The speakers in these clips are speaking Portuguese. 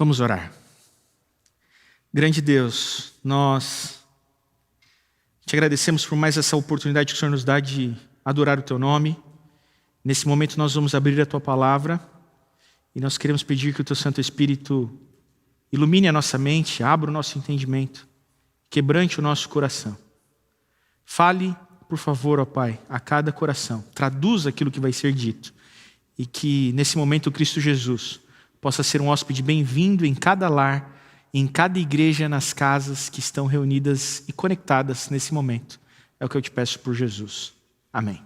Vamos orar. Grande Deus, nós te agradecemos por mais essa oportunidade que o Senhor nos dá de adorar o Teu nome. Nesse momento nós vamos abrir a Tua palavra e nós queremos pedir que o Teu Santo Espírito ilumine a nossa mente, abra o nosso entendimento, quebrante o nosso coração. Fale, por favor, ó Pai, a cada coração. Traduza aquilo que vai ser dito e que nesse momento o Cristo Jesus possa ser um hóspede bem-vindo em cada lar, em cada igreja, nas casas que estão reunidas e conectadas nesse momento. É o que eu te peço por Jesus. Amém.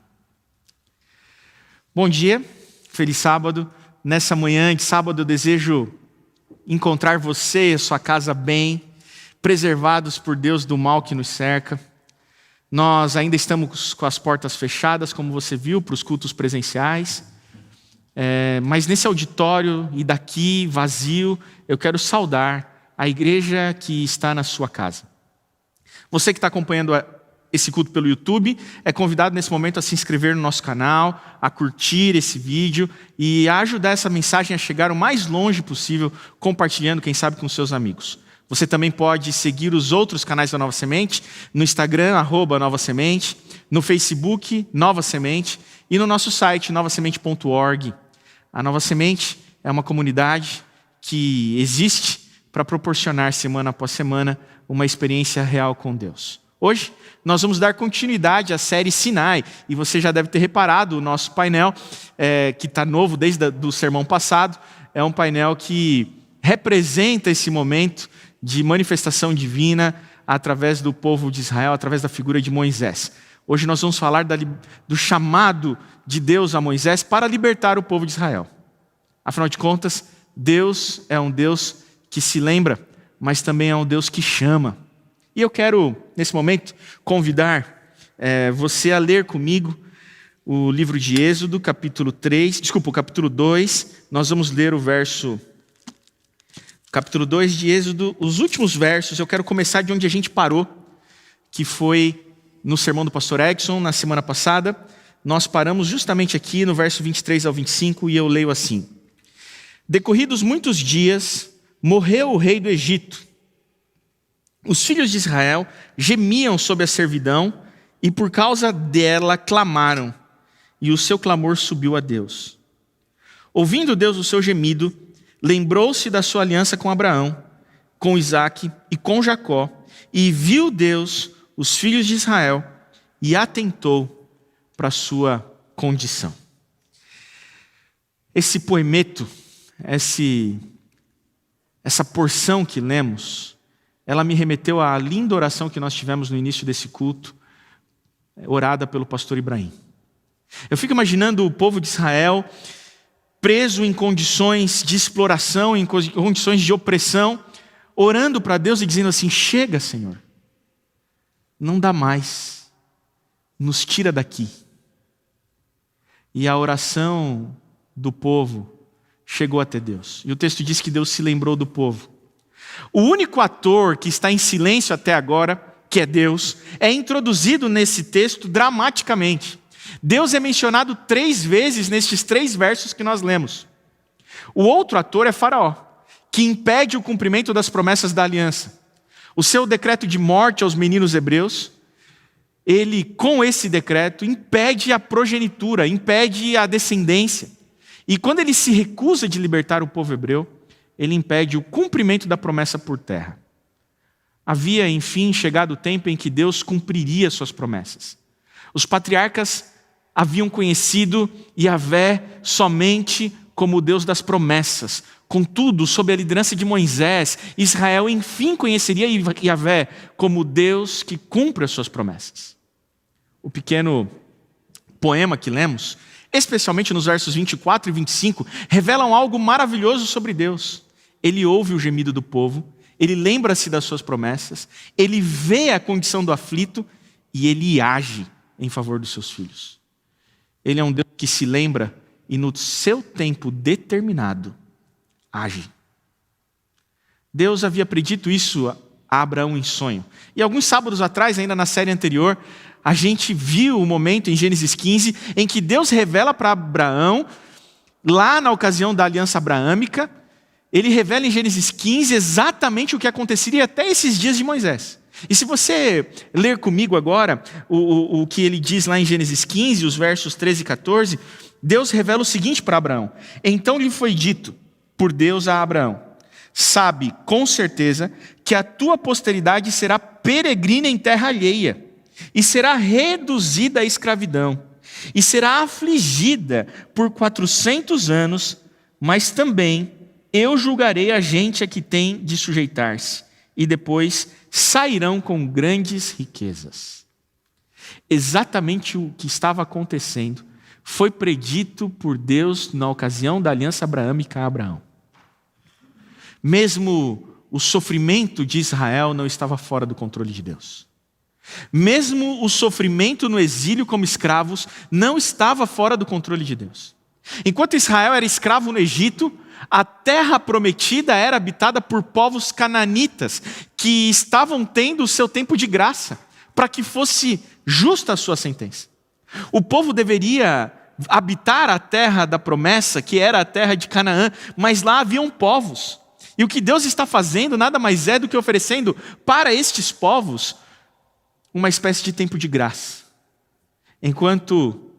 Bom dia, feliz sábado. Nessa manhã de sábado eu desejo encontrar você e a sua casa bem, preservados por Deus do mal que nos cerca. Nós ainda estamos com as portas fechadas, como você viu, para os cultos presenciais. Mas nesse auditório e daqui vazio, eu quero saudar a igreja que está na sua casa. Você que está acompanhando esse culto pelo YouTube, é convidado nesse momento a se inscrever no nosso canal, a curtir esse vídeo e a ajudar essa mensagem a chegar o mais longe possível, compartilhando, quem sabe, com seus amigos. Você também pode seguir os outros canais da Nova Semente, no Instagram, @Nova Semente, no Facebook, Nova Semente, e no nosso site, novasemente.org. A Nova Semente é uma comunidade que existe para proporcionar, semana após semana, uma experiência real com Deus. Hoje, nós vamos dar continuidade à série Sinai, e você já deve ter reparado, o nosso painel, que está novo desde o sermão passado, é um painel que representa esse momento de manifestação divina através do povo de Israel, através da figura de Moisés. Hoje nós vamos falar do chamado de Deus a Moisés para libertar o povo de Israel. Afinal de contas, Deus é um Deus que se lembra, mas também é um Deus que chama. E eu quero, nesse momento, convidar você a ler comigo o livro de Êxodo, capítulo 2. Nós vamos ler capítulo 2 de Êxodo, os últimos versos. Eu quero começar de onde a gente parou, que foi no sermão do pastor Edson, na semana passada. Nós paramos justamente aqui no verso 23 ao 25, e eu leio assim: Decorridos muitos dias, morreu o rei do Egito. Os filhos de Israel gemiam sob a servidão, e por causa dela clamaram, e o seu clamor subiu a Deus. Ouvindo Deus o seu gemido, lembrou-se da sua aliança com Abraão, com Isaque e com Jacó, e viu Deus os filhos de Israel e atentou para a sua condição. Esse poemeto, essa porção que lemos, ela me remeteu à linda oração que nós tivemos no início desse culto, orada pelo pastor Ibrahim. Eu fico imaginando o povo de Israel preso em condições de exploração, em condições de opressão, orando para Deus e dizendo assim: chega, Senhor, não dá mais, nos tira daqui. E a oração do povo chegou até Deus. E o texto diz que Deus se lembrou do povo. O único ator que está em silêncio até agora, que é Deus, é introduzido nesse texto dramaticamente. Deus é mencionado 3 vezes nestes 3 versos que nós lemos. O outro ator é Faraó, que impede o cumprimento das promessas da aliança. O seu decreto de morte aos meninos hebreus, ele, com esse decreto, impede a progenitura, impede a descendência. E quando ele se recusa de libertar o povo hebreu, ele impede o cumprimento da promessa por terra. Havia, enfim, chegado o tempo em que Deus cumpriria suas promessas. Os patriarcas haviam conhecido Yahvé somente como o Deus das promessas. Contudo, sob a liderança de Moisés, Israel enfim conheceria Yahvé como Deus que cumpre as suas promessas. O pequeno poema que lemos, especialmente nos versos 24 e 25, revelam algo maravilhoso sobre Deus. Ele ouve o gemido do povo, ele lembra-se das suas promessas, ele vê a condição do aflito e ele age em favor dos seus filhos. Ele é um Deus que se lembra e no seu tempo determinado age. Deus havia predito isso a Abraão em sonho. E alguns sábados atrás, ainda na série anterior, a gente viu o momento em Gênesis 15 em que Deus revela para Abraão, lá na ocasião da aliança abraâmica, ele revela em Gênesis 15 exatamente o que aconteceria até esses dias de Moisés. E se você ler comigo agora o que ele diz lá em Gênesis 15, os versos 13 e 14, Deus revela o seguinte para Abraão: então lhe foi dito por Deus a Abraão: sabe com certeza que a tua posteridade será peregrina em terra alheia, e será reduzida à escravidão, e será afligida por 400 anos, mas também eu julgarei a gente a que tem de sujeitar-se, e depois sairão com grandes riquezas. Exatamente o que estava acontecendo foi predito por Deus na ocasião da aliança abraâmica a Abraão. Mesmo o sofrimento de Israel não estava fora do controle de Deus. Mesmo o sofrimento no exílio como escravos não estava fora do controle de Deus. Enquanto Israel era escravo no Egito, a terra prometida era habitada por povos cananitas que estavam tendo o seu tempo de graça para que fosse justa a sua sentença. O povo deveria habitar a terra da promessa, que era a terra de Canaã, mas lá haviam povos. E o que Deus está fazendo nada mais é do que oferecendo para estes povos uma espécie de tempo de graça. Enquanto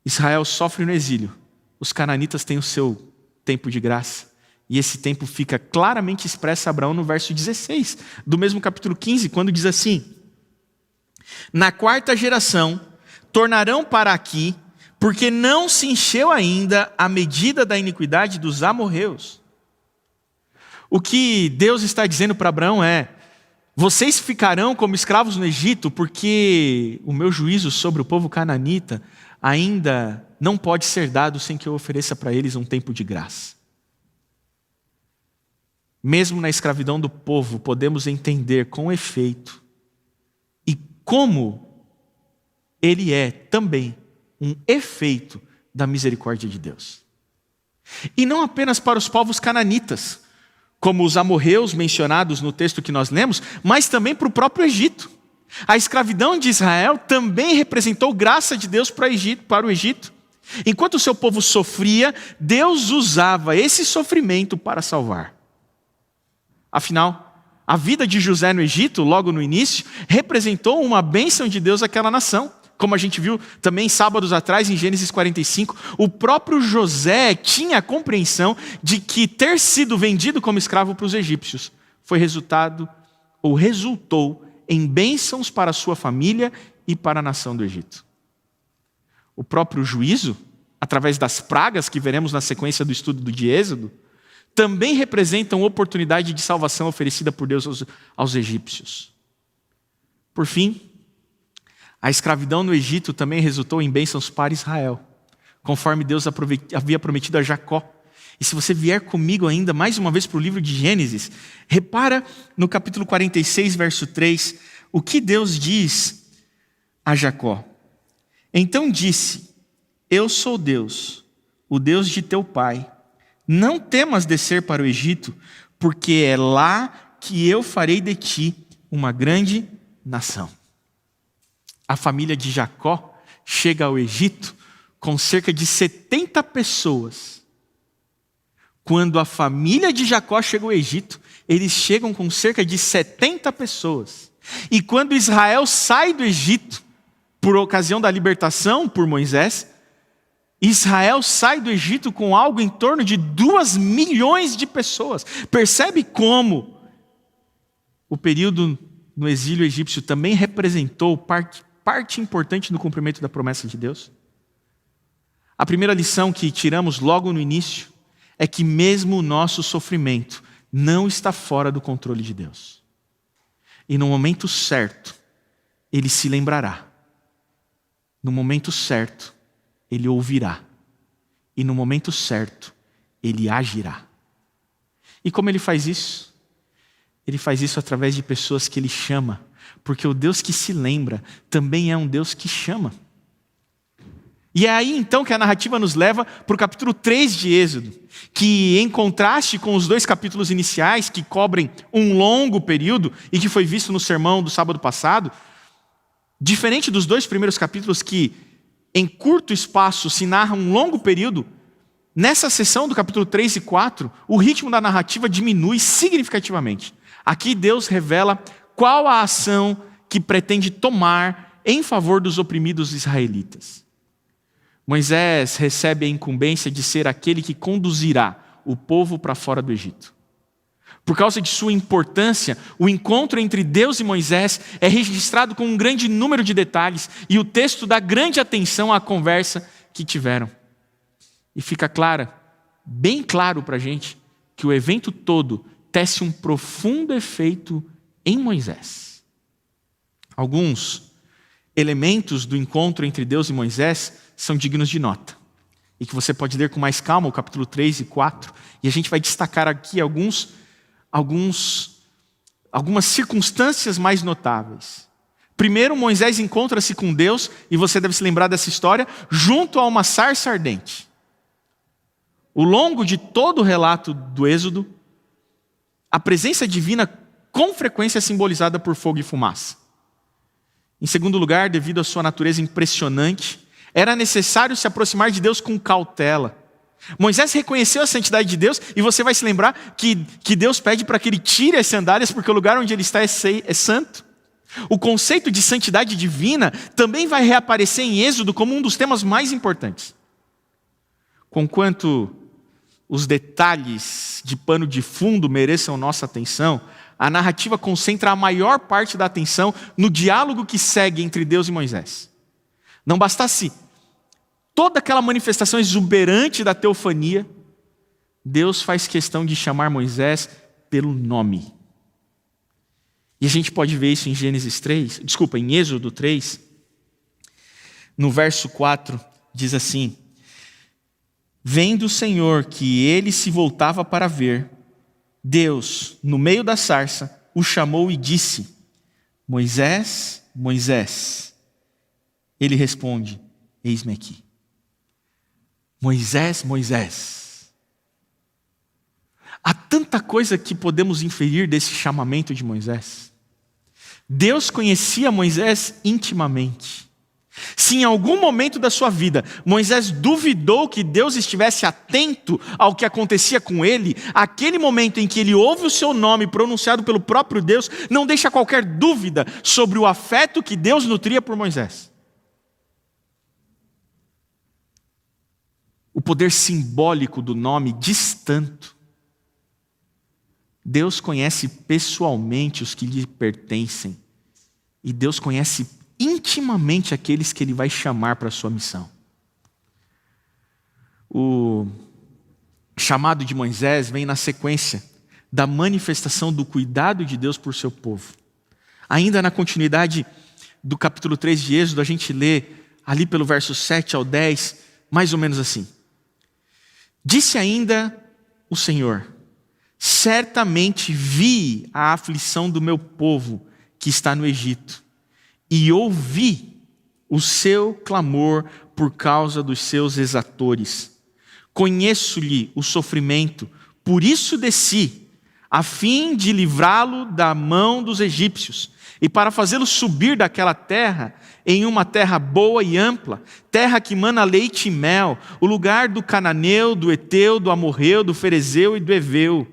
Israel sofre no exílio, os cananitas têm o seu tempo de graça. E esse tempo fica claramente expresso a Abraão no verso 16, do mesmo capítulo 15, quando diz assim: na 4ª geração tornarão para aqui, porque não se encheu ainda a medida da iniquidade dos amorreus. O que Deus está dizendo para Abraão é: vocês ficarão como escravos no Egito, porque o meu juízo sobre o povo cananita ainda não pode ser dado sem que eu ofereça para eles um tempo de graça. Mesmo na escravidão do povo, podemos entender com efeito e como ele é também um efeito da misericórdia de Deus. E não apenas para os povos cananitas, como os amorreus mencionados no texto que nós lemos, mas também para o próprio Egito. A escravidão de Israel também representou graça de Deus para o Egito. Enquanto o seu povo sofria, Deus usava esse sofrimento para salvar. Afinal, a vida de José no Egito, logo no início, representou uma bênção de Deus àquela nação. Como a gente viu também sábados atrás em Gênesis 45, o próprio José tinha a compreensão de que ter sido vendido como escravo para os egípcios resultou em bênçãos para a sua família e para a nação do Egito. O próprio juízo, através das pragas que veremos na sequência do estudo de Êxodo, também representam oportunidade de salvação oferecida por Deus aos egípcios. Por fim, a escravidão no Egito também resultou em bênçãos para Israel, conforme Deus havia prometido a Jacó. E se você vier comigo ainda mais uma vez para o livro de Gênesis, repara no capítulo 46, verso 3, o que Deus diz a Jacó. Então disse: eu sou Deus, o Deus de teu pai. Não temas descer para o Egito, porque é lá que eu farei de ti uma grande nação. A família de Jacó chega ao Egito com cerca de 70 pessoas. Quando a família de Jacó chega ao Egito, eles chegam com cerca de 70 pessoas. E quando Israel sai do Egito, por ocasião da libertação por Moisés, Israel sai do Egito com algo em torno de 2 milhões de pessoas. Percebe como o período no exílio egípcio também representou parte importante no cumprimento da promessa de Deus? A primeira lição que tiramos logo no início é que mesmo o nosso sofrimento não está fora do controle de Deus. E no momento certo, Ele se lembrará. No momento certo, Ele ouvirá. E no momento certo, Ele agirá. E como Ele faz isso? Ele faz isso através de pessoas que Ele chama. Porque o Deus que se lembra também é um Deus que chama. E é aí então que a narrativa nos leva para o capítulo 3 de Êxodo, que em contraste com os 2 capítulos iniciais, que cobrem um longo período e que foi visto no sermão do sábado passado, diferente dos 2 primeiros capítulos que em curto espaço se narra um longo período, nessa seção do capítulo 3 e 4, o ritmo da narrativa diminui significativamente. Aqui Deus revela qual a ação que pretende tomar em favor dos oprimidos israelitas. Moisés recebe a incumbência de ser aquele que conduzirá o povo para fora do Egito. Por causa de sua importância, o encontro entre Deus e Moisés é registrado com um grande número de detalhes e o texto dá grande atenção à conversa que tiveram. E fica bem claro para a gente, que o evento todo tece um profundo efeito em Moisés. Alguns elementos do encontro entre Deus e Moisés são dignos de nota, e que você pode ler com mais calma o capítulo 3 e 4, e a gente vai destacar aqui algumas circunstâncias mais notáveis. Primeiro, Moisés encontra-se com Deus, e você deve se lembrar dessa história, junto a uma sarça ardente. Ao longo de todo o relato do Êxodo, a presença divina com frequência é simbolizada por fogo e fumaça. Em segundo lugar, devido à sua natureza impressionante, era necessário se aproximar de Deus com cautela. Moisés reconheceu a santidade de Deus, e você vai se lembrar que Deus pede para que ele tire as sandálias, porque o lugar onde ele está é santo. O conceito de santidade divina também vai reaparecer em Êxodo como um dos temas mais importantes. Conquanto os detalhes de pano de fundo mereçam nossa atenção, a narrativa concentra a maior parte da atenção no diálogo que segue entre Deus e Moisés. Não bastasse toda aquela manifestação exuberante da teofania, Deus faz questão de chamar Moisés pelo nome. E a gente pode ver isso em em Êxodo 3, no verso 4, diz assim: vendo o Senhor que ele se voltava para ver, Deus, no meio da sarça, o chamou e disse: Moisés, Moisés. Ele responde: eis-me aqui. Moisés, Moisés. Há tanta coisa que podemos inferir desse chamamento de Moisés. Deus conhecia Moisés intimamente. Se em algum momento da sua vida Moisés duvidou que Deus estivesse atento ao que acontecia com ele, aquele momento em que ele ouve o seu nome pronunciado pelo próprio Deus não deixa qualquer dúvida sobre o afeto que Deus nutria por Moisés. O poder simbólico do nome diz tanto. Deus conhece pessoalmente os que lhe pertencem, e Deus conhece intimamente aqueles que ele vai chamar para a sua missão. O chamado de Moisés vem na sequência da manifestação do cuidado de Deus por seu povo. Ainda na continuidade do capítulo 3 de Êxodo, a gente lê ali pelo verso 7 ao 10, mais ou menos assim: disse ainda o Senhor: certamente vi a aflição do meu povo que está no Egito, e ouvi o seu clamor por causa dos seus exatores. Conheço-lhe o sofrimento, por isso desci, a fim de livrá-lo da mão dos egípcios, e para fazê-lo subir daquela terra, em uma terra boa e ampla, terra que mana leite e mel, o lugar do cananeu, do eteu, do amorreu, do ferezeu e do heveu,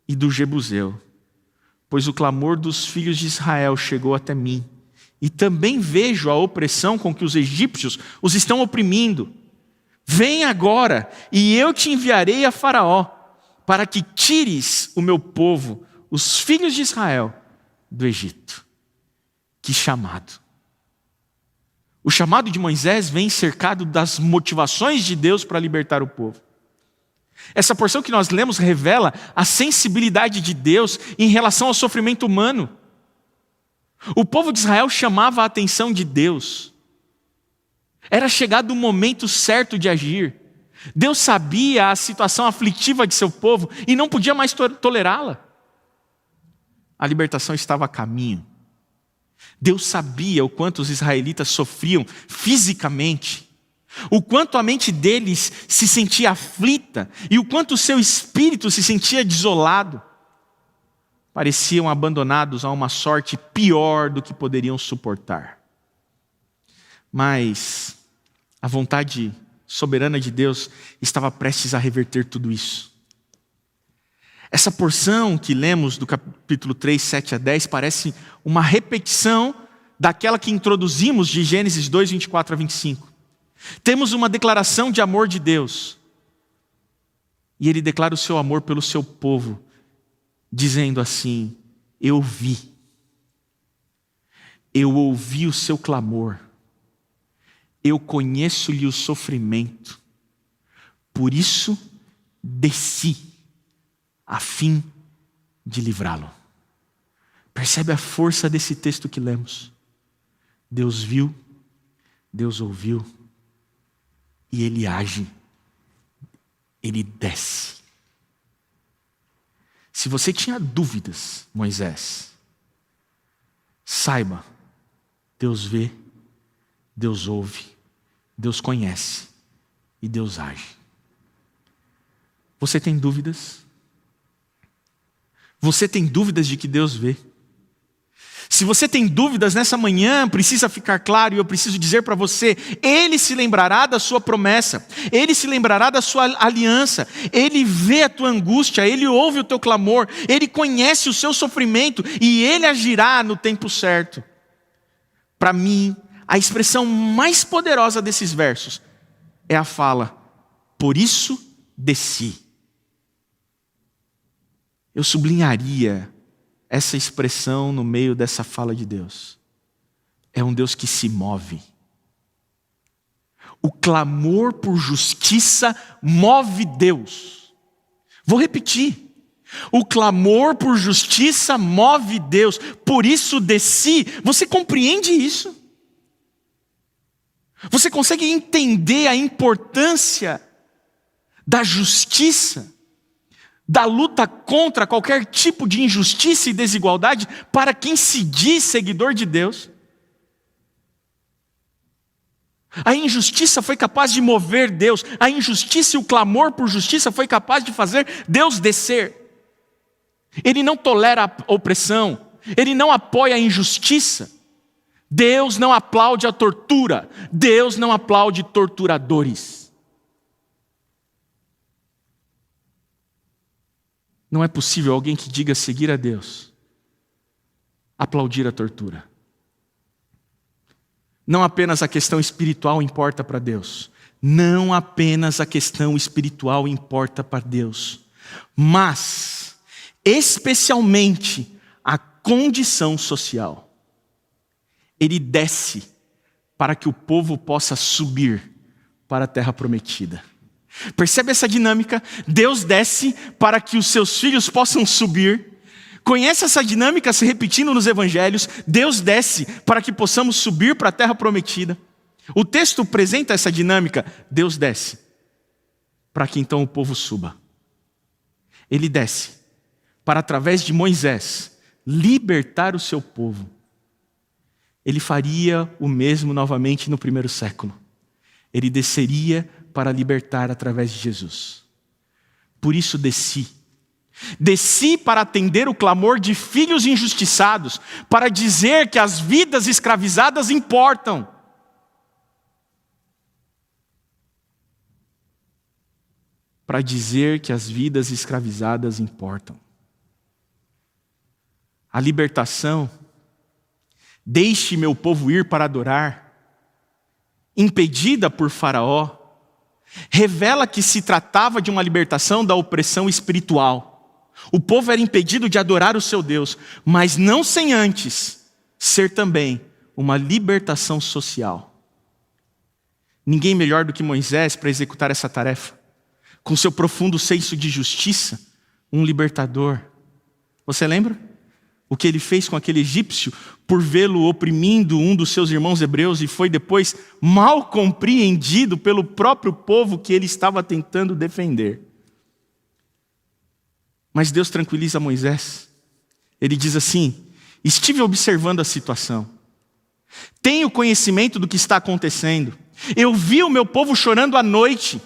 e do jebuseu. Pois o clamor dos filhos de Israel chegou até mim, e também vejo a opressão com que os egípcios os estão oprimindo. Vem agora, e eu te enviarei a Faraó, para que tires o meu povo, os filhos de Israel, do Egito. Que chamado! O chamado de Moisés vem cercado das motivações de Deus para libertar o povo. Essa porção que nós lemos revela a sensibilidade de Deus em relação ao sofrimento humano. O povo de Israel chamava a atenção de Deus. Era chegado o momento certo de agir. Deus sabia a situação aflitiva de seu povo e não podia mais tolerá-la. A libertação estava a caminho. Deus sabia o quanto os israelitas sofriam fisicamente, o quanto a mente deles se sentia aflita e o quanto o seu espírito se sentia desolado. Pareciam abandonados a uma sorte pior do que poderiam suportar. Mas a vontade soberana de Deus estava prestes a reverter tudo isso. Essa porção que lemos do capítulo 3, 7 a 10, parece uma repetição daquela que introduzimos de Gênesis 2, 24 a 25. Temos uma declaração de amor de Deus. E Ele declara o seu amor pelo seu povo, dizendo assim: eu ouvi o seu clamor, eu conheço-lhe o sofrimento, por isso desci, a fim de livrá-lo. Percebe a força desse texto que lemos? Deus viu, Deus ouviu, e Ele age, Ele desce. Se você tinha dúvidas, Moisés, saiba, Deus vê, Deus ouve, Deus conhece e Deus age. Você tem dúvidas? Você tem dúvidas de que Deus vê? Se você tem dúvidas nessa manhã, precisa ficar claro, e eu preciso dizer para você: Ele se lembrará da sua promessa, Ele se lembrará da sua aliança, Ele vê a tua angústia, Ele ouve o teu clamor, Ele conhece o seu sofrimento e Ele agirá no tempo certo. Para mim, a expressão mais poderosa desses versos é a fala: por isso desci. Eu sublinharia essa expressão no meio dessa fala de Deus. É um Deus que se move. O clamor por justiça move Deus. Vou repetir. O clamor por justiça move Deus. Por isso desci. Você compreende isso? Você consegue entender a importância da justiça? Da luta contra qualquer tipo de injustiça e desigualdade para quem se diz seguidor de Deus? A injustiça foi capaz de mover Deus. A injustiça e o clamor por justiça foi capaz de fazer Deus descer. Ele não tolera a opressão. Ele não apoia a injustiça. Deus não aplaude a tortura. Deus não aplaude torturadores. Não é possível alguém que diga seguir a Deus aplaudir a tortura. Não apenas a questão espiritual importa para Deus. Não apenas a questão espiritual importa para Deus. Mas, especialmente, a condição social. Ele desce para que o povo possa subir para a terra prometida. Percebe essa dinâmica? Deus desce para que os seus filhos possam subir. Conhece essa dinâmica se repetindo nos evangelhos? Deus desce para que possamos subir para a terra prometida. O texto apresenta essa dinâmica. Deus desce para que então o povo suba. Ele desce para, através de Moisés, libertar o seu povo. Ele faria o mesmo novamente no primeiro século. Ele desceria para libertar através de Jesus. Por isso desci. Desci para atender o clamor de filhos injustiçados, para dizer que as vidas escravizadas importam. Para dizer que as vidas escravizadas importam. A libertação, deixe meu povo ir para adorar, impedida por Faraó, revela que se tratava de uma libertação da opressão espiritual. O povo era impedido de adorar o seu Deus, mas não sem antes ser também uma libertação social. Ninguém melhor do que Moisés para executar essa tarefa. Com seu profundo senso de justiça, um libertador. Você lembra? O que ele fez com aquele egípcio por vê-lo oprimindo um dos seus irmãos hebreus e foi depois mal compreendido pelo próprio povo que ele estava tentando defender. Mas Deus tranquiliza Moisés. Ele diz assim: estive observando a situação. Tenho conhecimento do que está acontecendo. Eu vi o meu povo chorando à noite.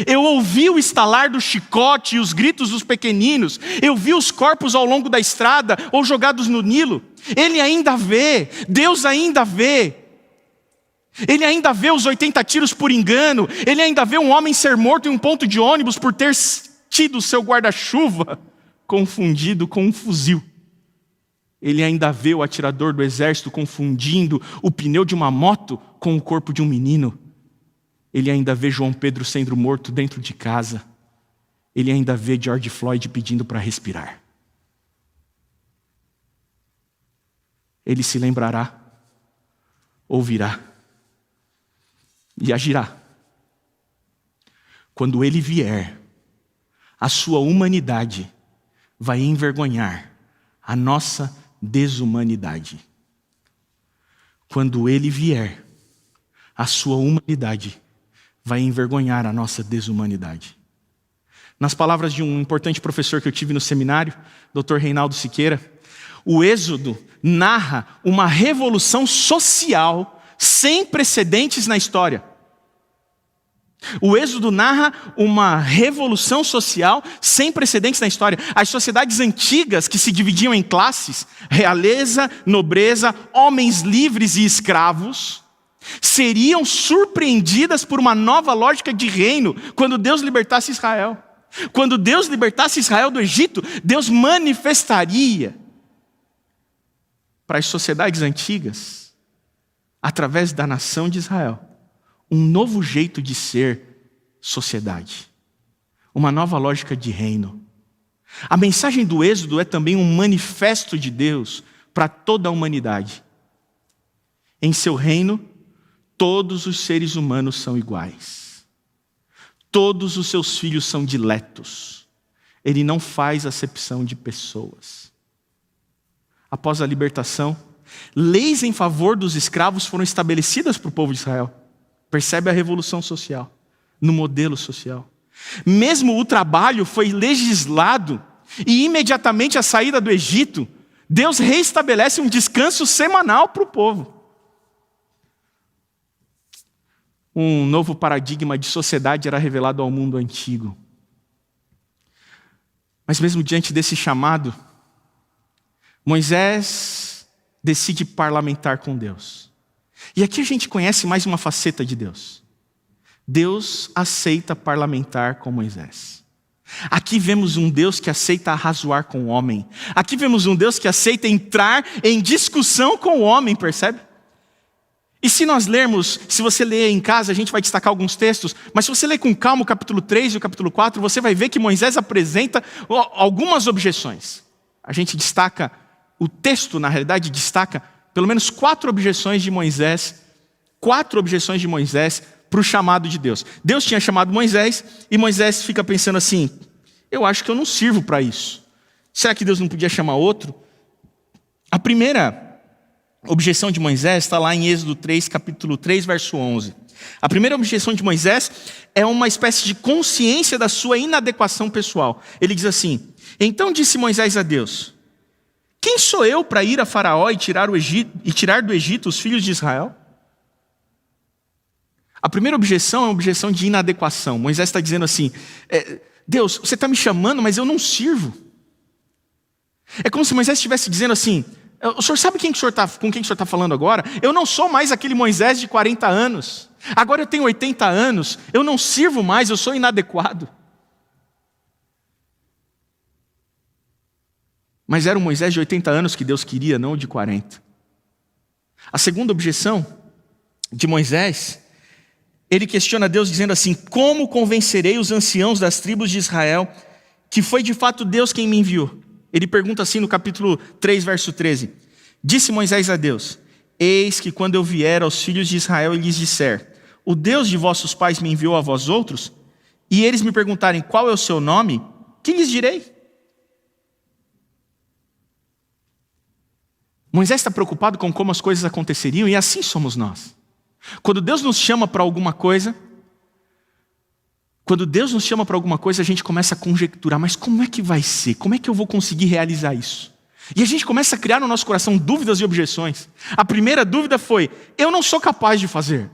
Eu ouvi o estalar do chicote e os gritos dos pequeninos. Eu vi os corpos ao longo da estrada ou jogados no Nilo. Ele ainda vê, Deus ainda vê. Ele ainda vê os 80 tiros por engano. Ele ainda vê um homem ser morto em um ponto de ônibus por ter tido seu guarda-chuva confundido com um fuzil. Ele ainda vê o atirador do exército confundindo o pneu de uma moto com o corpo de um menino. Ele ainda vê João Pedro sendo morto dentro de casa. Ele ainda vê George Floyd pedindo para respirar. Ele se lembrará, ouvirá e agirá. Quando ele vier, a sua humanidade vai envergonhar a nossa desumanidade. Quando ele vier, a sua humanidade vai envergonhar a nossa desumanidade. Nas palavras de um importante professor que eu tive no seminário, Dr. Reinaldo Siqueira, o Êxodo narra uma revolução social sem precedentes na história. O Êxodo narra uma revolução social sem precedentes na história. As sociedades antigas que se dividiam em classes, realeza, nobreza, homens livres e escravos, seriam surpreendidas por uma nova lógica de reino quando Deus libertasse Israel. Quando Deus libertasse Israel do Egito, Deus manifestaria para as sociedades antigas, através da nação de Israel, um novo jeito de ser sociedade. Uma nova lógica de reino. A mensagem do Êxodo é também um manifesto de Deus para toda a humanidade. Em seu reino, todos os seres humanos são iguais. Todos os seus filhos são diletos. Ele não faz acepção de pessoas. Após a libertação, leis em favor dos escravos foram estabelecidas para o povo de Israel. Percebe a revolução social, no modelo social. Mesmo o trabalho foi legislado e imediatamente à saída do Egito, Deus reestabelece um descanso semanal para o povo. Um novo paradigma de sociedade era revelado ao mundo antigo. Mas mesmo diante desse chamado, Moisés decide parlamentar com Deus. E aqui a gente conhece mais uma faceta de Deus. Deus aceita parlamentar com Moisés. Aqui vemos um Deus que aceita arrazoar com o homem. Aqui vemos um Deus que aceita entrar em discussão com o homem, percebe? E se nós lermos, se você ler em casa, a gente vai destacar alguns textos, mas se você ler com calma o capítulo 3 e o capítulo 4, você vai ver que Moisés apresenta algumas objeções. A gente destaca, o texto na realidade destaca pelo menos 4 objeções de Moisés para o chamado de Deus. Deus tinha chamado Moisés e Moisés fica pensando assim, eu acho que eu não sirvo para isso. Será que Deus não podia chamar outro? A primeira objeção de Moisés está lá em Êxodo 3, capítulo 3, verso 11. A primeira objeção de Moisés é uma espécie de consciência da sua inadequação pessoal. Ele diz assim, então disse Moisés a Deus, quem sou eu para ir a Faraó e tirar do Egito os filhos de Israel? A primeira objeção é uma objeção de inadequação. Moisés está dizendo assim, Deus, você está me chamando, mas eu não sirvo. É como se Moisés estivesse dizendo assim, o senhor sabe com quem o senhor está falando agora? Eu não sou mais aquele Moisés de 40 anos. Agora eu tenho 80 anos, eu não sirvo mais, eu sou inadequado. Mas era o Moisés de 80 anos que Deus queria, não o de 40. A segunda objeção de Moisés, ele questiona Deus dizendo assim, como convencerei os anciãos das tribos de Israel que foi de fato Deus quem me enviou? Ele pergunta assim no capítulo 3, verso 13. Disse Moisés a Deus, eis que quando eu vier aos filhos de Israel e lhes disser, o Deus de vossos pais me enviou a vós outros, e eles me perguntarem qual é o seu nome, que lhes direi? Moisés está preocupado com como as coisas aconteceriam, e assim somos nós. Quando Deus nos chama para alguma coisa, a gente começa a conjecturar, mas como é que vai ser? Como é que eu vou conseguir realizar isso? E a gente começa a criar no nosso coração dúvidas e objeções. A primeira dúvida foi, eu não sou capaz de fazer.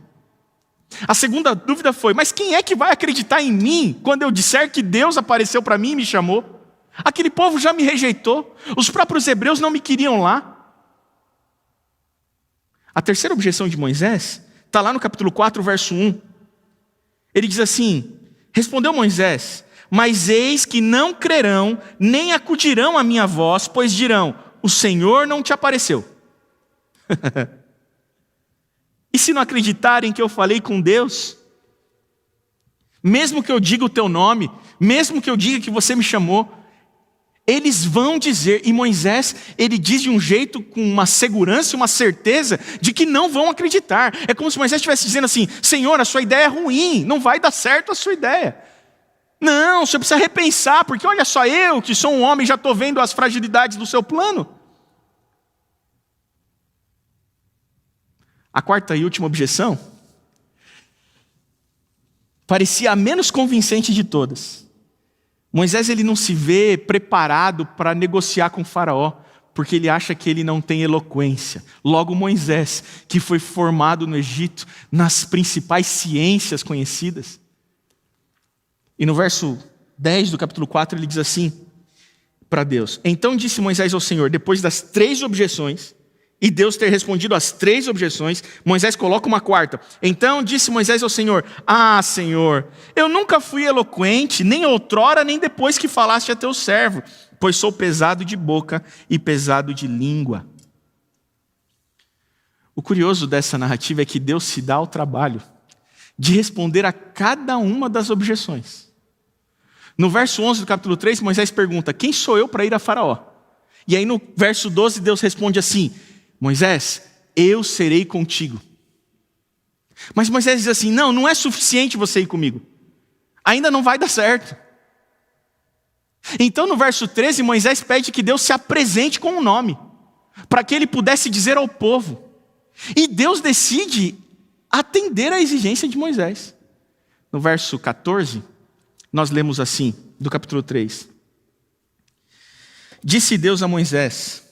A segunda dúvida foi, mas quem é que vai acreditar em mim quando eu disser que Deus apareceu para mim e me chamou? Aquele povo já me rejeitou, os próprios hebreus não me queriam lá. A terceira objeção de Moisés Está lá no capítulo 4, verso 1. Ele diz assim: respondeu Moisés: mas eis que não crerão, nem acudirão à minha voz, pois dirão: o Senhor não te apareceu. E se não acreditarem que eu falei com Deus? Mesmo que eu diga o teu nome, mesmo que eu diga que você me chamou, eles vão dizer, e Moisés, ele diz de um jeito com uma segurança e uma certeza de que não vão acreditar. É como se Moisés estivesse dizendo assim: Senhor, a sua ideia é ruim, não vai dar certo a sua ideia. Não, você precisa repensar, porque olha só, eu que sou um homem já estou vendo as fragilidades do seu plano. A quarta e última objeção parecia a menos convincente de todas. Moisés, ele não se vê preparado para negociar com Faraó, porque ele acha que ele não tem eloquência. Logo Moisés, que foi formado no Egito nas principais ciências conhecidas. E no verso 10 do capítulo 4 ele diz assim para Deus: então disse Moisés ao Senhor, depois das 3 objeções, e Deus ter respondido às 3 objeções, Moisés coloca uma quarta. Então disse Moisés ao Senhor: ah, Senhor, eu nunca fui eloquente, nem outrora, nem depois que falaste a teu servo, pois sou pesado de boca e pesado de língua. O curioso dessa narrativa é que Deus se dá ao trabalho de responder a cada uma das objeções. No verso 11 do capítulo 3, Moisés pergunta: quem sou eu para ir a Faraó? E aí no verso 12, Deus responde assim: Moisés, eu serei contigo. Mas Moisés diz assim: não é suficiente você ir comigo. Ainda não vai dar certo. Então no verso 13, Moisés pede que Deus se apresente com um nome, para que ele pudesse dizer ao povo. E Deus decide atender à exigência de Moisés. No verso 14, nós lemos assim, do capítulo 3. Disse Deus a Moisés: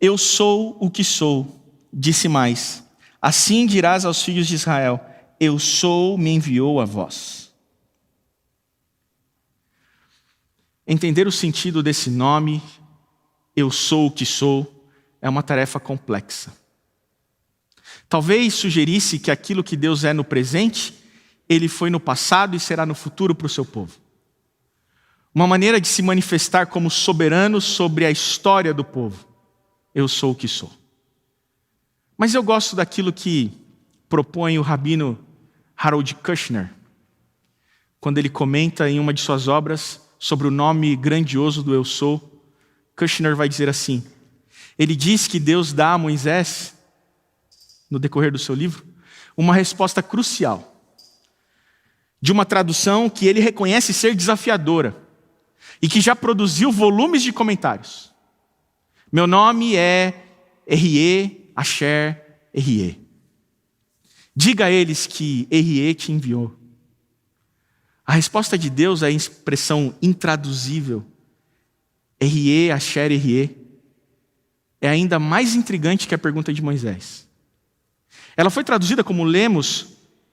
eu sou o que sou. Disse mais: assim dirás aos filhos de Israel: eu sou, me enviou a vós. Entender o sentido desse nome, eu sou o que sou, é uma tarefa complexa. Talvez sugerisse que aquilo que Deus é no presente, Ele foi no passado e será no futuro para o seu povo. Uma maneira de se manifestar como soberano sobre a história do povo. Eu sou o que sou. Mas eu gosto daquilo que propõe o rabino Harold Kushner, quando ele comenta em uma de suas obras sobre o nome grandioso do Eu Sou. Kushner vai dizer assim: ele diz que Deus dá a Moisés, no decorrer do seu livro, uma resposta crucial, de uma tradução que ele reconhece ser desafiadora, e que já produziu volumes de comentários. Meu nome é R.E. Asher R.E. Diga a eles que R.E. te enviou. A resposta de Deus à expressão intraduzível R.E. Asher R.E. é ainda mais intrigante que a pergunta de Moisés. Ela foi traduzida como lemos: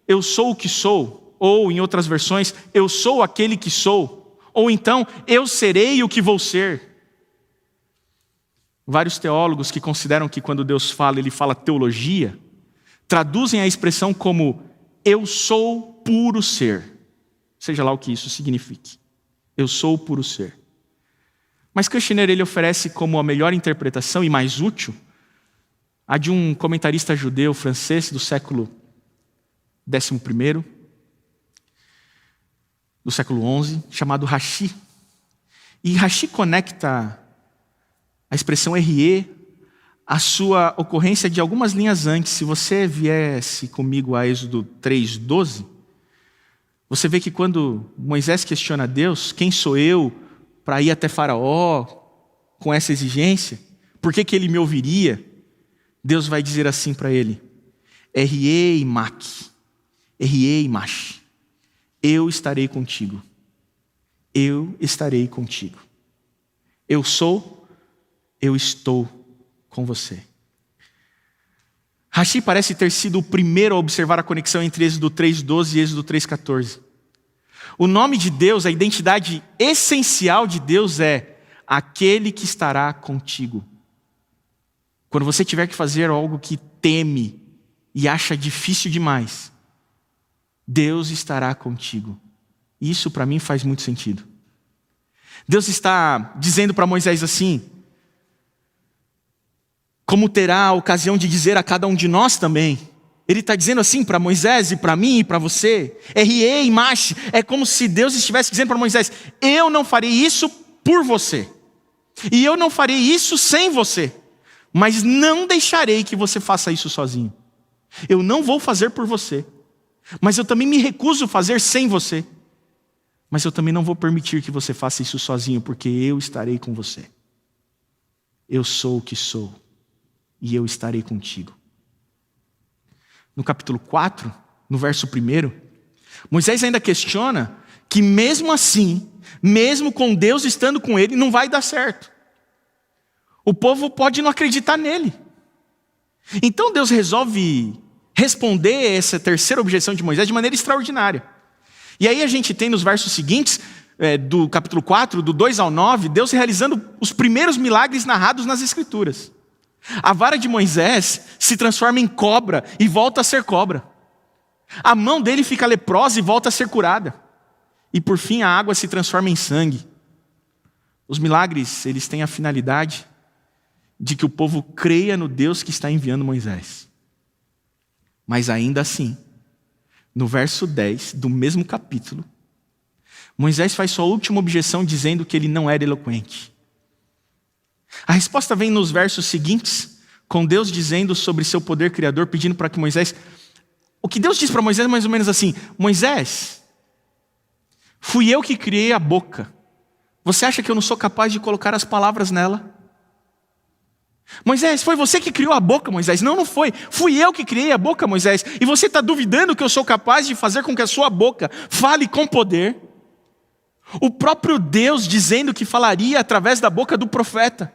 eu sou o que sou, ou em outras versões, eu sou aquele que sou, ou então, eu serei o que vou ser. Vários teólogos que consideram que quando Deus fala, Ele fala teologia, traduzem a expressão como eu sou puro ser. Seja lá o que isso signifique. Eu sou o puro ser. Mas Kushner, ele oferece como a melhor interpretação e mais útil a de um comentarista judeu francês do século XI, do século XI, chamado Rashi. E Rashi conecta a expressão R.E. à sua ocorrência de algumas linhas antes. Se você viesse comigo a Êxodo 3:12, você vê que quando Moisés questiona a Deus: quem sou eu para ir até Faraó com essa exigência? Por que ele me ouviria? Deus vai dizer assim para ele: R.E. Imak, R.E. Imash, eu estarei contigo. Eu estarei contigo. Eu sou, eu estou com você. Rashi parece ter sido o primeiro a observar a conexão entre Êxodo 3:12 e Êxodo 3:14. O nome de Deus, a identidade essencial de Deus é aquele que estará contigo. Quando você tiver que fazer algo que teme e acha difícil demais, Deus estará contigo. Isso para mim faz muito sentido. Deus está dizendo para Moisés assim, como terá a ocasião de dizer a cada um de nós também. Ele está dizendo assim para Moisés e para mim e para você. R.E. e Mache. É como se Deus estivesse dizendo para Moisés, eu não farei isso por você. E eu não farei isso sem você. Mas não deixarei que você faça isso sozinho. Eu não vou fazer por você. Mas eu também me recuso a fazer sem você. Mas eu também não vou permitir que você faça isso sozinho, porque eu estarei com você. Eu sou o que sou. E eu estarei contigo. No capítulo 4, no verso 1, Moisés ainda questiona que mesmo assim, mesmo com Deus estando com ele, não vai dar certo. O povo pode não acreditar nele. Então Deus resolve responder essa terceira objeção de Moisés de maneira extraordinária. E aí a gente tem nos versos seguintes, do capítulo 4, do 2 ao 9, Deus realizando os primeiros milagres narrados nas Escrituras. A vara de Moisés se transforma em cobra e volta a ser cobra. A mão dele fica leprosa e volta a ser curada. E por fim a água se transforma em sangue. Os milagres, eles têm a finalidade de que o povo creia no Deus que está enviando Moisés. Mas ainda assim, no verso 10 do mesmo capítulo, Moisés faz sua última objeção dizendo que ele não era eloquente. A resposta vem nos versos seguintes, com Deus dizendo sobre seu poder criador, pedindo para que Moisés... O que Deus diz para Moisés é mais ou menos assim, Moisés, fui eu que criei a boca. Você acha que eu não sou capaz de colocar as palavras nela? Moisés, foi você que criou a boca, Moisés? Não, não foi. Fui eu que criei a boca, Moisés. E você está duvidando que eu sou capaz de fazer com que a sua boca fale com poder? O próprio Deus dizendo que falaria através da boca do profeta.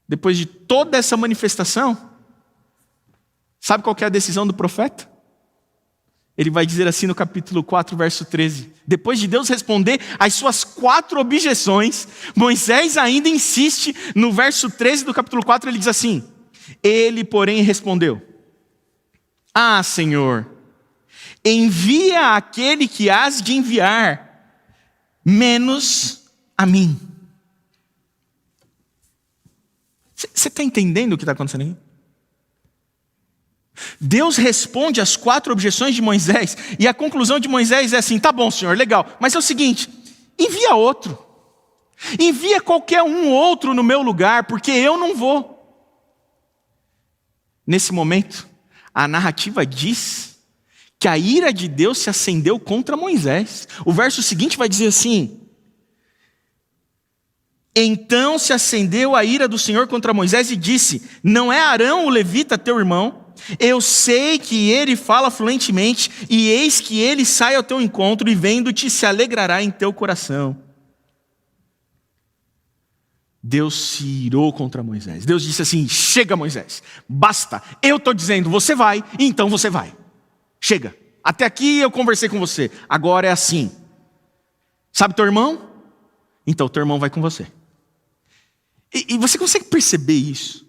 Depois de toda essa manifestação, sabe qual que é a decisão do profeta? Ele vai dizer assim no capítulo 4, verso 13. Depois de Deus responder as suas 4 objeções, Moisés ainda insiste no verso 13 do capítulo 4, ele diz assim, ele, porém, respondeu, ah, Senhor, envia aquele que hás de enviar, menos a mim. Você está entendendo o que está acontecendo aqui? Deus responde às 4 objeções de Moisés, e a conclusão de Moisés é assim, tá bom, Senhor, legal, mas é o seguinte, envia outro. Envia qualquer um outro no meu lugar, porque eu não vou. Nesse momento, a narrativa diz que a ira de Deus se acendeu contra Moisés. O verso seguinte vai dizer assim, então se acendeu a ira do Senhor contra Moisés e disse, não é Arão o levita teu irmão? Eu sei que ele fala fluentemente, e eis que ele sai ao teu encontro, e vendo-te se alegrará em teu coração. Deus se irou contra Moisés. Deus disse assim, chega Moisés, basta, eu estou dizendo, você vai, então você vai. Chega, até aqui eu conversei com você, agora é assim. Sabe teu irmão? Então teu irmão vai com você. E você consegue perceber isso?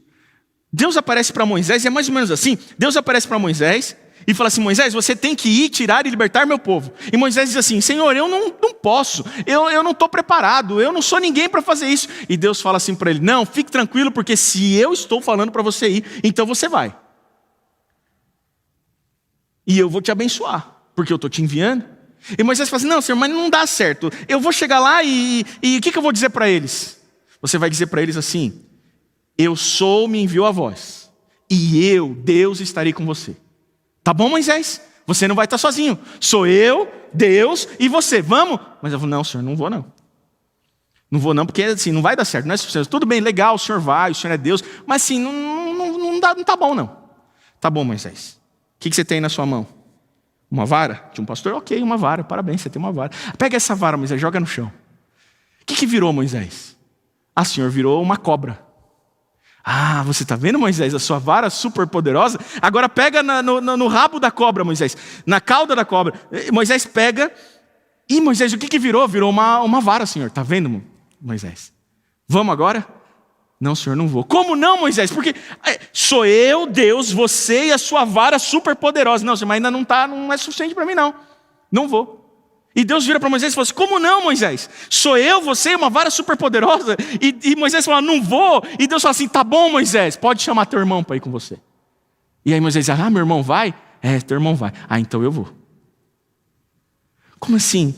Deus aparece para Moisés, e é mais ou menos assim, Deus aparece para Moisés e fala assim, Moisés, você tem que ir, tirar e libertar meu povo. E Moisés diz assim, Senhor, eu não posso, eu não estou preparado, eu não sou ninguém para fazer isso. E Deus fala assim para ele, não, fique tranquilo, porque se eu estou falando para você ir, então você vai. E eu vou te abençoar, porque eu estou te enviando. E Moisés fala assim, não, Senhor, mas não dá certo, eu vou chegar lá e o que eu vou dizer para eles? Você vai dizer para eles assim, eu sou, me enviou a voz, e eu, Deus, estarei com você. Tá bom, Moisés? Você não vai estar sozinho. Sou eu, Deus e você. Vamos? Mas eu falo, não, Senhor, não vou não. Não vou não, porque assim, não vai dar certo. Não é suficiente. Tudo bem, legal, o Senhor vai, o Senhor é Deus. Mas assim, não tá bom não. Tá bom, Moisés. O que você tem na sua mão? Uma vara? De um pastor? Ok, uma vara. Parabéns, você tem uma vara. Pega essa vara, Moisés, joga no chão. O que virou, Moisés? Ah, Senhor, virou uma cobra. Ah, você está vendo, Moisés, a sua vara super poderosa? Agora pega no rabo da cobra, Moisés, na cauda da cobra. Moisés pega, e Moisés, o que virou? Virou uma vara, Senhor, está vendo, Moisés? Vamos agora? Não, Senhor, não vou. Como não, Moisés? Porque sou eu, Deus, você e a sua vara super poderosa. Não, Senhor, mas ainda não é suficiente para mim, não. Não vou. E Deus vira para Moisés e fala assim, como não, Moisés? Sou eu, você e uma vara super poderosa? E Moisés fala, não vou. E Deus fala assim, tá bom, Moisés, pode chamar teu irmão para ir com você. E aí Moisés diz, meu irmão vai? Teu irmão vai. Então eu vou. Como assim?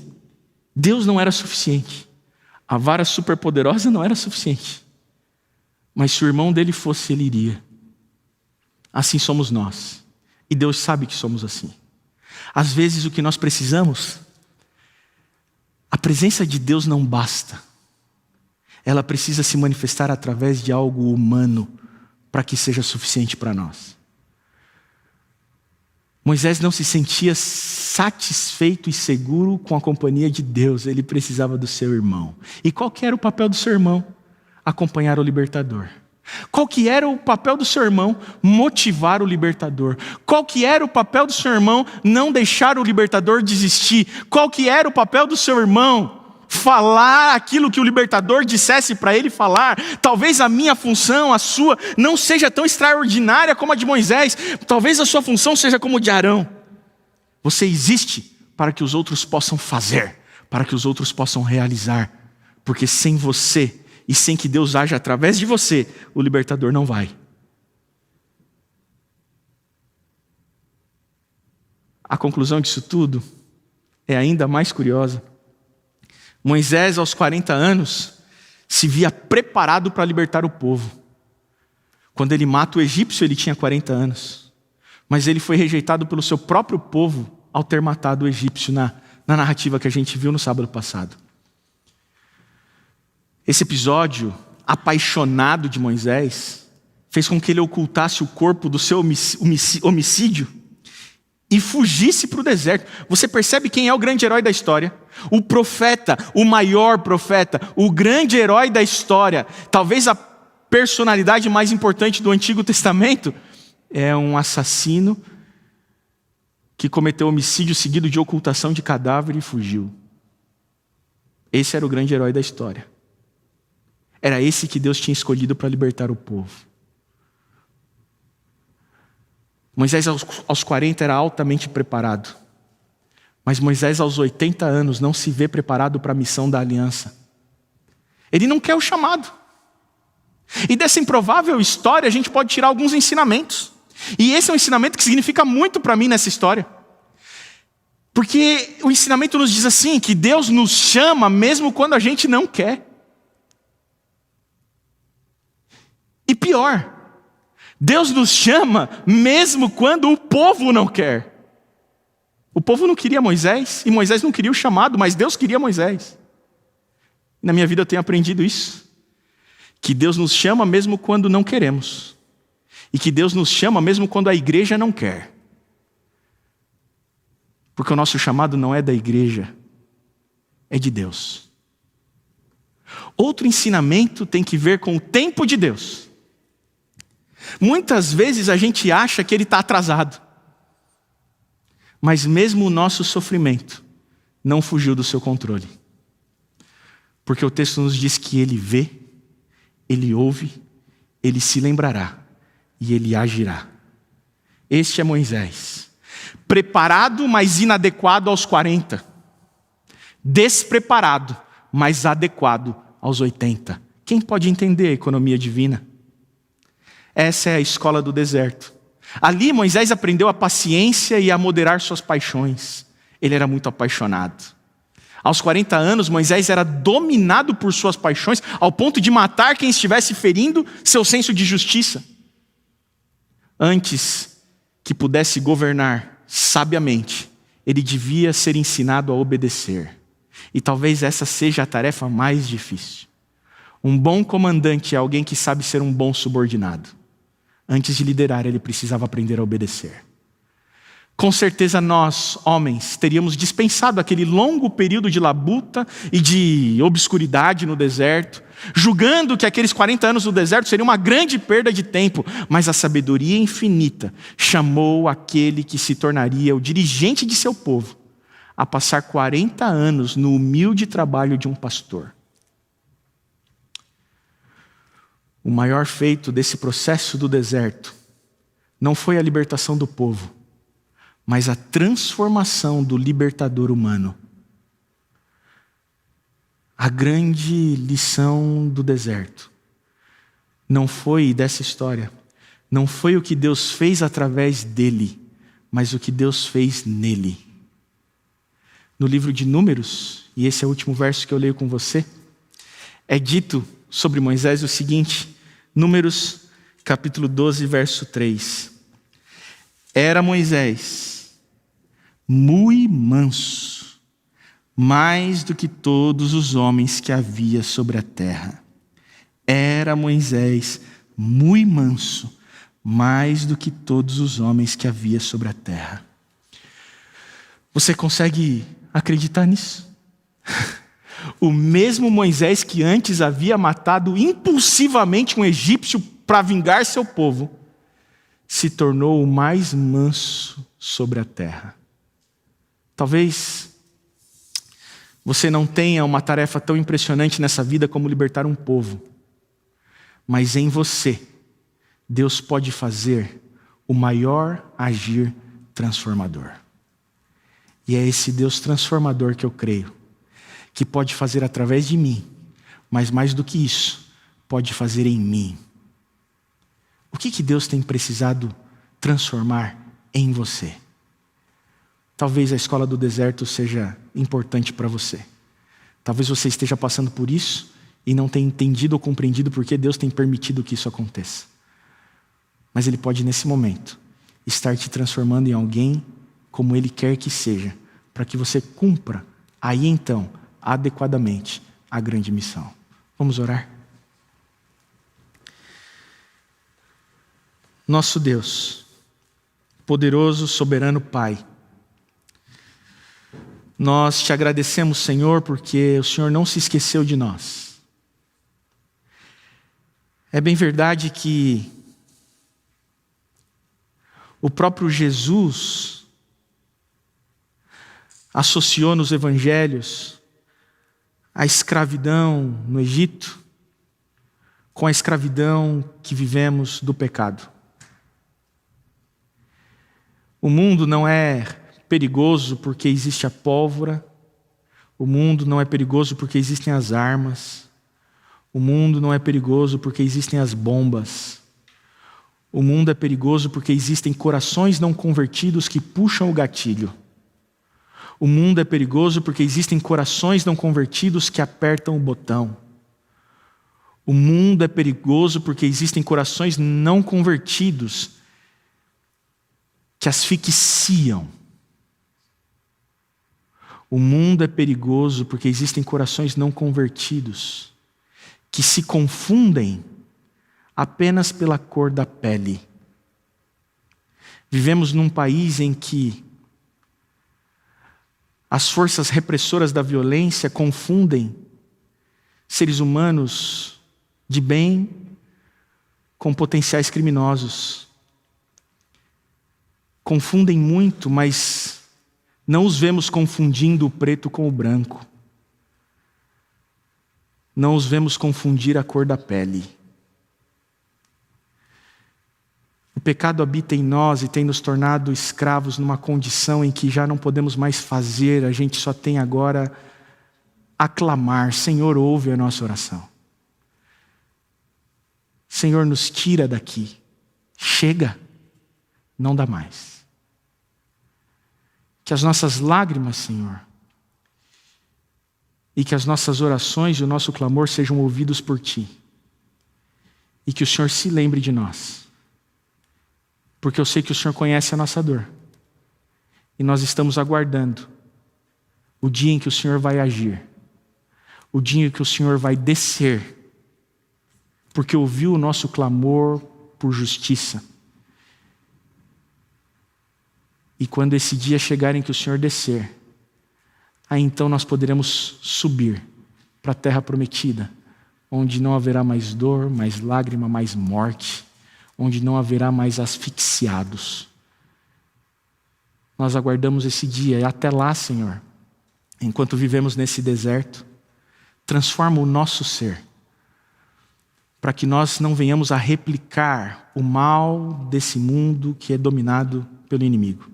Deus não era suficiente. A vara super poderosa não era suficiente. Mas se o irmão dele fosse, ele iria. Assim somos nós. E Deus sabe que somos assim. Às vezes o que nós precisamos, a presença de Deus não basta. Ela precisa se manifestar através de algo humano para que seja suficiente para nós. Moisés não se sentia satisfeito e seguro com a companhia de Deus. Ele precisava do seu irmão. E qual que era o papel do seu irmão? Acompanhar o libertador. Qual que era o papel do seu irmão? Motivar o libertador. Qual que era o papel do seu irmão? Não deixar o libertador desistir. Qual que era o papel do seu irmão? Falar aquilo que o libertador dissesse para ele falar. Talvez a minha função, a sua, não seja tão extraordinária como a de Moisés. Talvez a sua função seja como a de Arão. Você existe para que os outros possam fazer, para que os outros possam realizar. Porque sem você e sem que Deus haja através de você, o libertador não vai. A conclusão disso tudo é ainda mais curiosa. Moisés, aos 40 anos, se via preparado para libertar o povo. Quando ele mata o egípcio, ele tinha 40 anos. Mas ele foi rejeitado pelo seu próprio povo ao ter matado o egípcio na narrativa que a gente viu no sábado passado. Esse episódio apaixonado de Moisés fez com que ele ocultasse o corpo do seu homicídio e fugisse para o deserto. Você percebe quem é o grande herói da história? O profeta, o maior profeta, o grande herói da história, talvez a personalidade mais importante do Antigo Testamento, é um assassino que cometeu homicídio seguido de ocultação de cadáver e fugiu. Esse era o grande herói da história. Era esse que Deus tinha escolhido para libertar o povo. Moisés aos 40 era altamente preparado. Mas Moisés aos 80 anos não se vê preparado para a missão da aliança. Ele não quer o chamado. E dessa improvável história a gente pode tirar alguns ensinamentos. E esse é um ensinamento que significa muito para mim nessa história. Porque o ensinamento nos diz assim, que Deus nos chama mesmo quando a gente não quer. E pior, Deus nos chama mesmo quando o povo não quer. O povo não queria Moisés, e Moisés não queria o chamado, mas Deus queria Moisés. Na minha vida eu tenho aprendido isso. Que Deus nos chama mesmo quando não queremos. E que Deus nos chama mesmo quando a igreja não quer. Porque o nosso chamado não é da igreja, é de Deus. Outro ensinamento tem que ver com o tempo de Deus. Muitas vezes a gente acha que Ele está atrasado. Mas mesmo o nosso sofrimento não fugiu do seu controle. Porque o texto nos diz que Ele vê, Ele ouve, Ele se lembrará e Ele agirá. Este é Moisés. Preparado, mas inadequado aos 40. Despreparado, mas adequado aos 80. Quem pode entender a economia divina? Essa é a escola do deserto. Ali Moisés aprendeu a paciência e a moderar suas paixões. Ele era muito apaixonado. Aos 40 anos, Moisés era dominado por suas paixões, ao ponto de matar quem estivesse ferindo seu senso de justiça. Antes que pudesse governar sabiamente, ele devia ser ensinado a obedecer. E talvez essa seja a tarefa mais difícil. Um bom comandante é alguém que sabe ser um bom subordinado. Antes de liderar, ele precisava aprender a obedecer. Com certeza nós, homens, teríamos dispensado aquele longo período de labuta e de obscuridade no deserto, julgando que aqueles 40 anos no deserto seriam uma grande perda de tempo. Mas a sabedoria infinita chamou aquele que se tornaria o dirigente de seu povo a passar 40 anos no humilde trabalho de um pastor. O maior feito desse processo do deserto não foi a libertação do povo, mas a transformação do libertador humano. A grande lição do deserto não foi dessa história, não foi o que Deus fez através dele, mas o que Deus fez nele. No livro de Números, e esse é o último verso que eu leio com você, é dito sobre Moisés o seguinte, Números capítulo 12, verso 3. Era Moisés muito manso, mais do que todos os homens que havia sobre a terra. Era Moisés muito manso, mais do que todos os homens que havia sobre a terra. Você consegue acreditar nisso? O mesmo Moisés que antes havia matado impulsivamente um egípcio para vingar seu povo, se tornou o mais manso sobre a terra. Talvez você não tenha uma tarefa tão impressionante nessa vida como libertar um povo, mas em você, Deus pode fazer o maior agir transformador. E é esse Deus transformador que eu creio, que pode fazer através de mim, mas mais do que isso, pode fazer em mim. O que Deus tem precisado transformar em você? Talvez a escola do deserto seja importante para você. Talvez você esteja passando por isso e não tenha entendido ou compreendido por que Deus tem permitido que isso aconteça. Mas Ele pode, nesse momento, estar te transformando em alguém como Ele quer que seja, para que você cumpra, aí então, adequadamente, a grande missão. Vamos orar? Nosso Deus, poderoso, soberano Pai, nós te agradecemos, Senhor, porque o Senhor não se esqueceu de nós. É bem verdade que o próprio Jesus associou nos evangelhos a escravidão no Egito com a escravidão que vivemos do pecado. O mundo não é perigoso porque existe a pólvora, o mundo não é perigoso porque existem as armas, o mundo não é perigoso porque existem as bombas, o mundo é perigoso porque existem corações não convertidos que puxam o gatilho. O mundo é perigoso porque existem corações não convertidos que apertam o botão. O mundo é perigoso porque existem corações não convertidos que asfixiam. O mundo é perigoso porque existem corações não convertidos que se confundem apenas pela cor da pele. Vivemos num país em que as forças repressoras da violência confundem seres humanos de bem com potenciais criminosos. Confundem muito, mas não os vemos confundindo o preto com o branco. Não os vemos confundir a cor da pele. O pecado habita em nós e tem nos tornado escravos numa condição em que já não podemos mais fazer, a gente só tem agora a clamar: Senhor, ouve a nossa oração. Senhor, nos tira daqui. Chega, não dá mais. Que as nossas lágrimas, Senhor, e que as nossas orações e o nosso clamor sejam ouvidos por Ti. E que o Senhor se lembre de nós. Porque eu sei que o Senhor conhece a nossa dor. E nós estamos aguardando o dia em que o Senhor vai agir. O dia em que o Senhor vai descer. Porque ouviu o nosso clamor por justiça. E quando esse dia chegar em que o Senhor descer, aí então nós poderemos subir para a terra prometida, onde não haverá mais dor, mais lágrima, mais morte, onde não haverá mais asfixiados. Nós aguardamos esse dia, e até lá, Senhor, enquanto vivemos nesse deserto, transforma o nosso ser. para que nós não venhamos a replicar o mal desse mundo que é dominado pelo inimigo.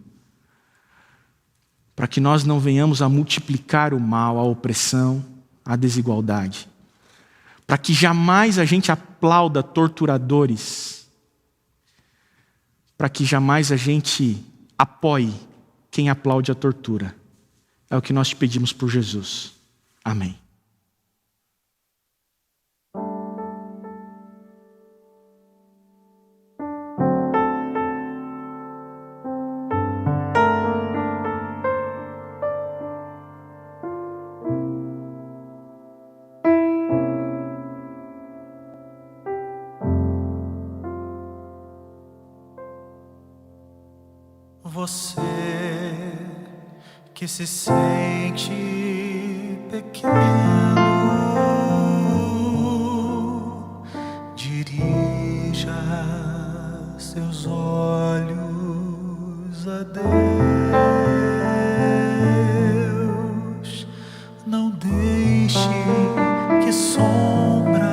Para que nós não venhamos a multiplicar o mal, a opressão, a desigualdade. Para que jamais a gente aplauda torturadores. Para que jamais a gente apoie quem aplaude a tortura. É o que nós te pedimos por Jesus. Amém. Você que se sente pequeno, dirija seus olhos a Deus. Não deixe que sombras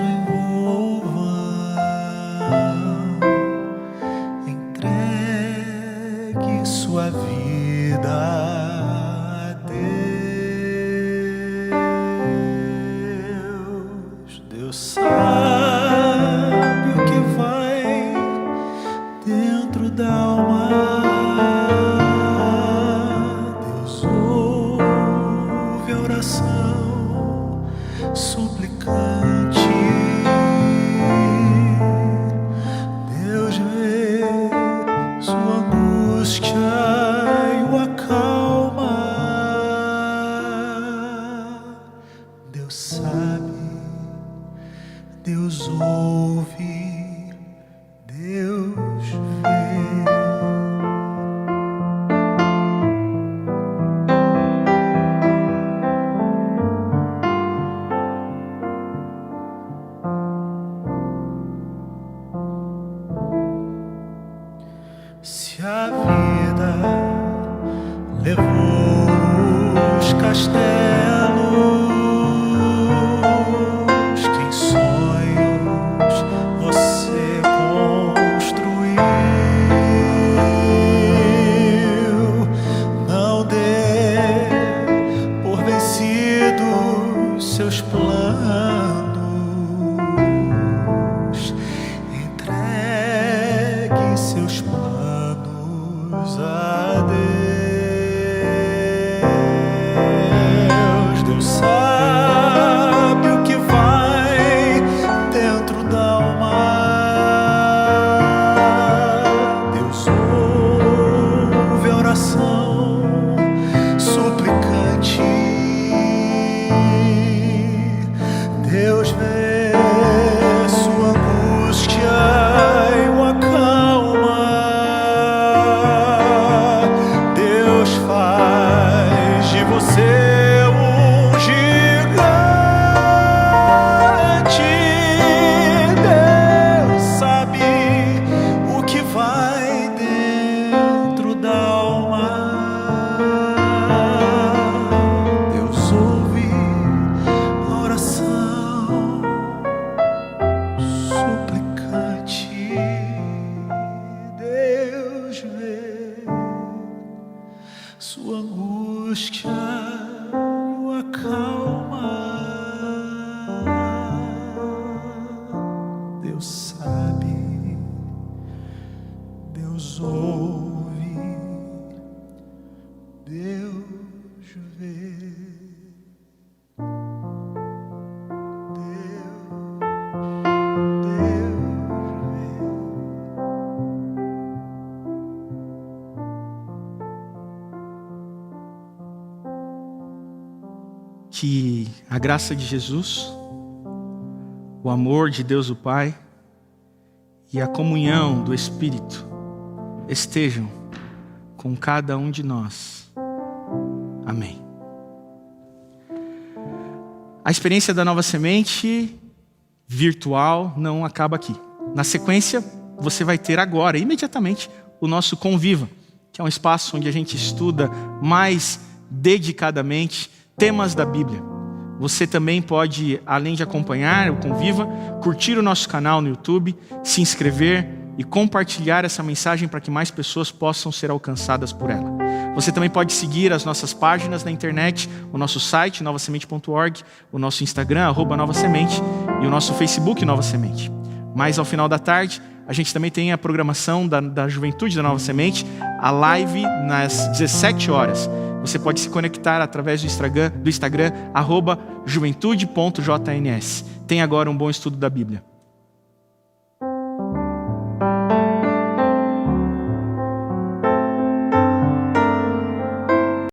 o envolvam. Entregue sua vida a Deus. Deus sabe o que vai dentro da alma. Deus ouve a oração suplicante. Deus vê sua angústia e o acalma. Deus sabe, Deus ouve, Deus vê. Se a vida levou os castelos que em sonhos você construiu, não dê por vencidos seus planos. Entregue seus planos a Deus. Deus sabe o que vai dentro da alma. Deus ouve a oração suplicante. Deus vê sua angústia e o acalma. Deus faz de você um gigante. Deus sabe o que vai dentro da alma. Deus ouve a oração suplicante. Deus vê sua angústia o acalma. Deus sabe, Deus ouve, Deus vê. Que a graça de Jesus, o amor de Deus o Pai e a comunhão do Espírito estejam com cada um de nós. Amém. A experiência da Nova Semente virtual não acaba aqui. Na sequência, você vai ter agora, imediatamente, o nosso Conviva, que é um espaço onde a gente estuda mais dedicadamente temas da Bíblia. Você também pode, além de acompanhar o Conviva, curtir o nosso canal no YouTube, se inscrever e compartilhar essa mensagem para que mais pessoas possam ser alcançadas por ela. Você também pode seguir as nossas páginas na internet, o nosso site, novasemente.org, o nosso Instagram, @novasemente, e o nosso Facebook, Nova Semente. Mas ao final da tarde, a gente também tem a programação da Juventude da Nova Semente, a live nas 17 horas. Você pode se conectar através do Instagram @juventude.jns. Tenha agora um bom estudo da Bíblia.